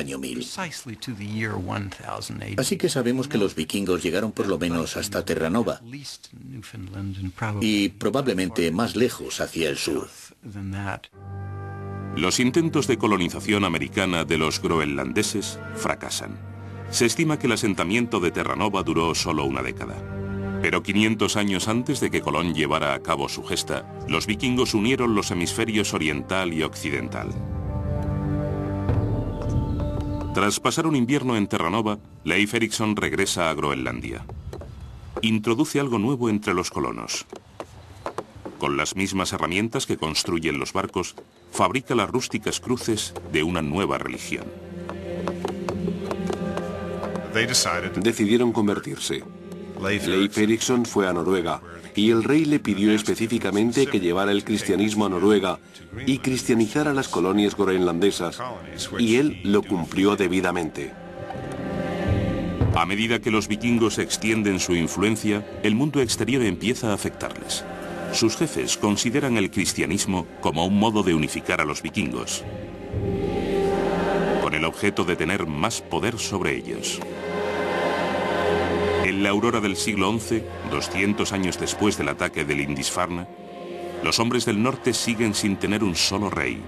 año 1000. Así que sabemos que los vikingos llegaron por lo menos hasta Terranova y probablemente más lejos hacia el sur. Los intentos de colonización americana de los groenlandeses fracasan. Se estima que el asentamiento de Terranova duró solo una década. Pero 500 años antes de que Colón llevara a cabo su gesta, los vikingos unieron los hemisferios oriental y occidental. Tras pasar un invierno en Terranova, Leif Erikson regresa a Groenlandia. Introduce algo nuevo entre los colonos. Con las mismas herramientas que construyen los barcos, fabrica las rústicas cruces de una nueva religión. Decidieron convertirse. Leif Erikson fue a Noruega y el rey le pidió específicamente que llevara el cristianismo a Noruega y cristianizara las colonias groenlandesas, y él lo cumplió debidamente. A medida que los vikingos extienden su influencia, el mundo exterior empieza a afectarles. Sus jefes consideran el cristianismo como un modo de unificar a los vikingos, con el objeto de tener más poder sobre ellos. En la aurora del siglo XI, 200 años después del ataque de Lindisfarne, los hombres del norte siguen sin tener un solo rey,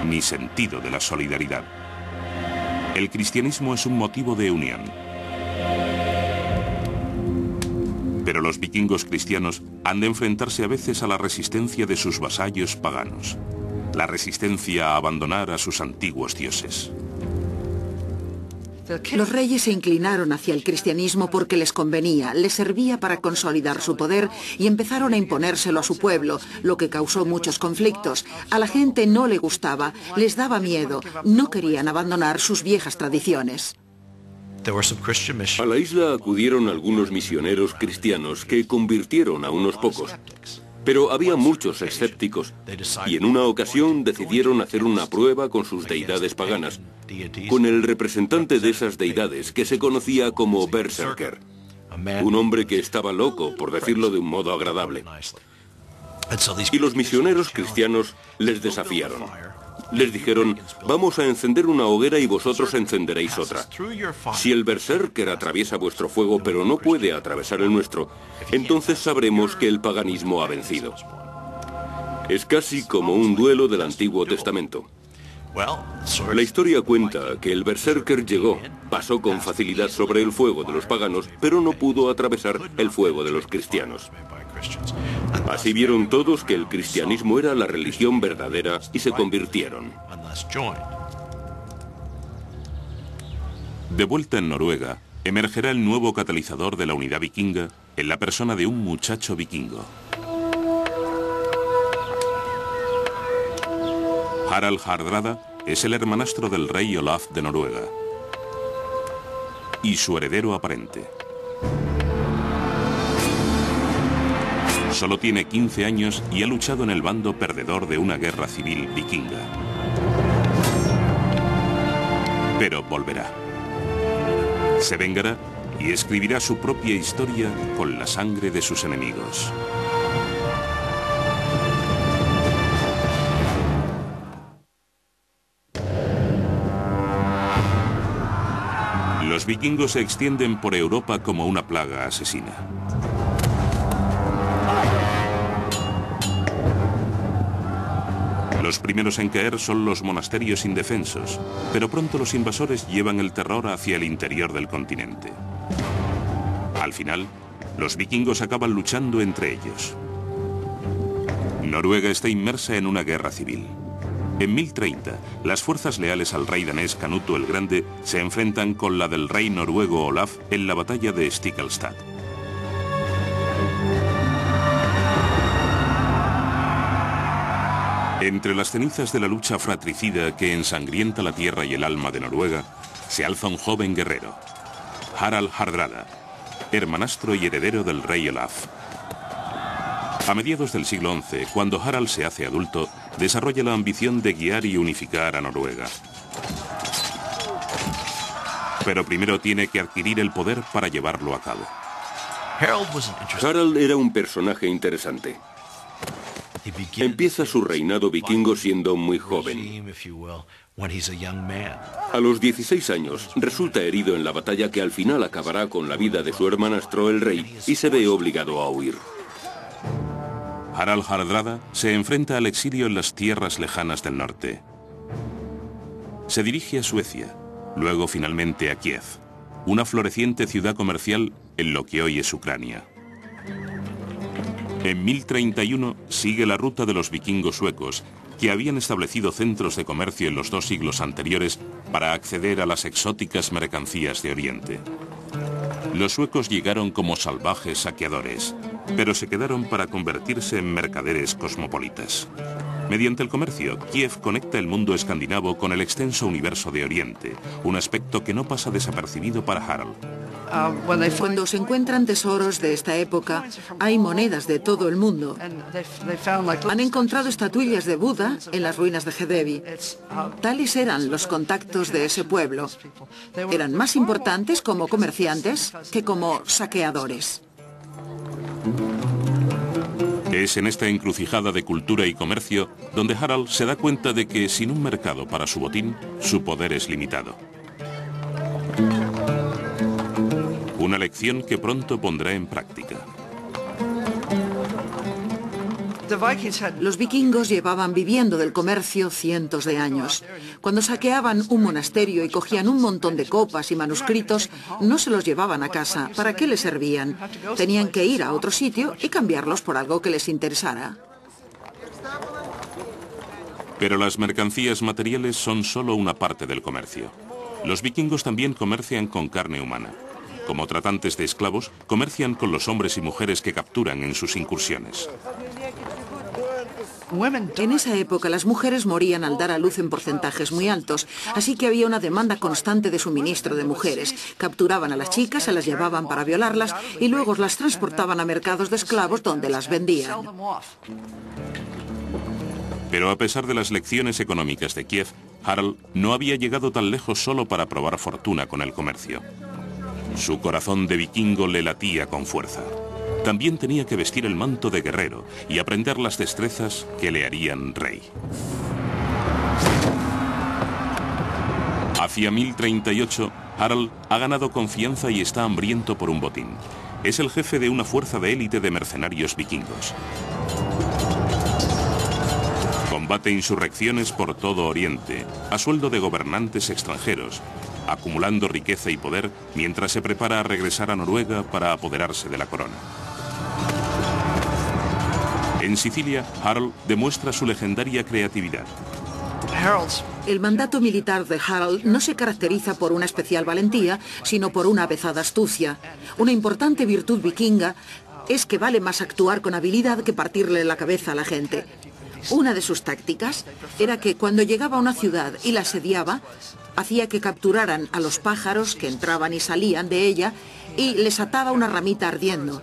ni sentido de la solidaridad. El cristianismo es un motivo de unión. Pero los vikingos cristianos han de enfrentarse a veces a la resistencia de sus vasallos paganos, la resistencia a abandonar a sus antiguos dioses. Los reyes se inclinaron hacia el cristianismo porque les convenía, les servía para consolidar su poder y empezaron a imponérselo a su pueblo, lo que causó muchos conflictos. A la gente no le gustaba, les daba miedo, no querían abandonar sus viejas tradiciones. A la isla acudieron algunos misioneros cristianos que convirtieron a unos pocos. Pero había muchos escépticos y en una ocasión decidieron hacer una prueba con sus deidades paganas, con el representante de esas deidades que se conocía como Berserker, un hombre que estaba loco, por decirlo de un modo agradable. Y los misioneros cristianos les desafiaron. Les dijeron: vamos a encender una hoguera y vosotros encenderéis otra. Si el berserker atraviesa vuestro fuego pero no puede atravesar el nuestro, entonces sabremos que el paganismo ha vencido. Es casi como un duelo del Antiguo Testamento. La historia cuenta que el berserker llegó, pasó con facilidad sobre el fuego de los paganos, pero no pudo atravesar el fuego de los cristianos. Así vieron todos que el cristianismo era la religión verdadera y se convirtieron. De vuelta en Noruega, emergerá el nuevo catalizador de la unidad vikinga en la persona de un muchacho vikingo. Harald Hardrada es el hermanastro del rey Olaf de Noruega y su heredero aparente. Solo tiene 15 años y ha luchado en el bando perdedor de una guerra civil vikinga. Pero volverá. Se vengará y escribirá su propia historia con la sangre de sus enemigos. Los vikingos se extienden por Europa como una plaga asesina. Los primeros en caer son los monasterios indefensos, pero pronto los invasores llevan el terror hacia el interior del continente. Al final, los vikingos acaban luchando entre ellos. Noruega está inmersa en una guerra civil. En 1030, las fuerzas leales al rey danés Canuto el Grande se enfrentan con la del rey noruego Olaf en la batalla de Stiklestad. Entre las cenizas de la lucha fratricida que ensangrienta la tierra y el alma de Noruega, se alza un joven guerrero, Harald Hardrada, hermanastro y heredero del rey Olaf. A mediados del siglo XI, cuando Harald se hace adulto, desarrolla la ambición de guiar y unificar a Noruega. Pero primero tiene que adquirir el poder para llevarlo a cabo. Harald era un personaje interesante. Empieza su reinado vikingo siendo muy joven. A los 16 años resulta herido en la batalla que al final acabará con la vida de su hermanastro el rey y se ve obligado a huir. Harald Hardrada se enfrenta al exilio en las tierras lejanas del norte. Se dirige a Suecia, luego finalmente a Kiev, una floreciente ciudad comercial en lo que hoy es Ucrania. En 1031 sigue la ruta de los vikingos suecos, que habían establecido centros de comercio en los 2 siglos anteriores para acceder a las exóticas mercancías de Oriente. Los suecos llegaron como salvajes saqueadores, pero se quedaron para convertirse en mercaderes cosmopolitas. Mediante el comercio, Kiev conecta el mundo escandinavo con el extenso universo de Oriente, un aspecto que no pasa desapercibido para Harald. Cuando se encuentran tesoros de esta época, hay monedas de todo el mundo. Han encontrado estatuillas de Buda en las ruinas de Hedevi. Tales eran los contactos de ese pueblo. Eran más importantes como comerciantes que como saqueadores. Es en esta encrucijada de cultura y comercio donde Harald se da cuenta de que sin un mercado para su botín, su poder es limitado. Una lección que pronto pondrá en práctica. Los vikingos llevaban viviendo del comercio cientos de años. Cuando saqueaban un monasterio y cogían un montón de copas y manuscritos, no se los llevaban a casa. ¿Para qué les servían? Tenían que ir a otro sitio y cambiarlos por algo que les interesara. Pero las mercancías materiales son solo una parte del comercio. Los vikingos también comercian con carne humana. Como tratantes de esclavos, comercian con los hombres y mujeres que capturan en sus incursiones. En esa época las mujeres morían al dar a luz en porcentajes muy altos, así que había una demanda constante de suministro de mujeres. Capturaban a las chicas, se las llevaban para violarlas y luego las transportaban a mercados de esclavos donde las vendían. Pero a pesar de las lecciones económicas de Kiev, Harald no había llegado tan lejos solo para probar fortuna con el comercio. Su corazón de vikingo le latía con fuerza. También tenía que vestir el manto de guerrero y aprender las destrezas que le harían rey. Hacia 1038, Harald ha ganado confianza y está hambriento por un botín. Es el jefe de una fuerza de élite de mercenarios vikingos. Combate insurrecciones por todo Oriente, a sueldo de gobernantes extranjeros, acumulando riqueza y poder mientras se prepara a regresar a Noruega para apoderarse de la corona. En Sicilia, Harald demuestra su legendaria creatividad. El mandato militar de Harald no se caracteriza por una especial valentía, sino por una avezada astucia. Una importante virtud vikinga es que vale más actuar con habilidad que partirle la cabeza a la gente. Una de sus tácticas era que cuando llegaba a una ciudad y la asediaba, hacía que capturaran a los pájaros que entraban y salían de ella y les ataba una ramita ardiendo,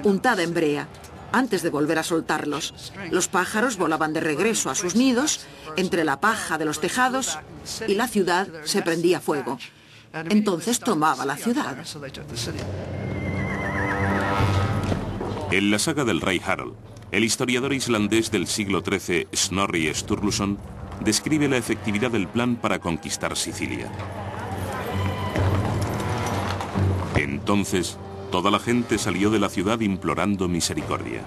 untada en brea, antes de volver a soltarlos. Los pájaros volaban de regreso a sus nidos, entre la paja de los tejados, y la ciudad se prendía fuego. Entonces tomaba la ciudad. En la saga del rey Harald, el historiador islandés del siglo XIII, Snorri Sturluson, describe la efectividad del plan para conquistar Sicilia. Entonces, toda la gente salió de la ciudad implorando misericordia.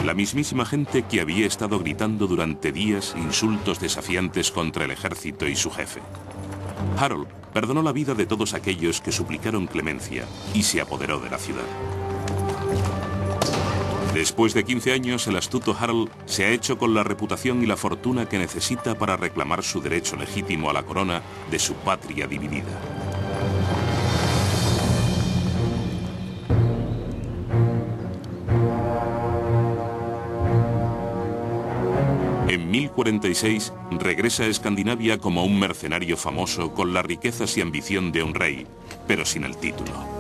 La mismísima gente que había estado gritando durante días insultos desafiantes contra el ejército y su jefe. Harald perdonó la vida de todos aquellos que suplicaron clemencia y se apoderó de la ciudad. Después de 15 años, el astuto Harald se ha hecho con la reputación y la fortuna que necesita para reclamar su derecho legítimo a la corona de su patria dividida. En 1046 regresa a Escandinavia como un mercenario famoso con las riquezas y ambición de un rey, pero sin el título.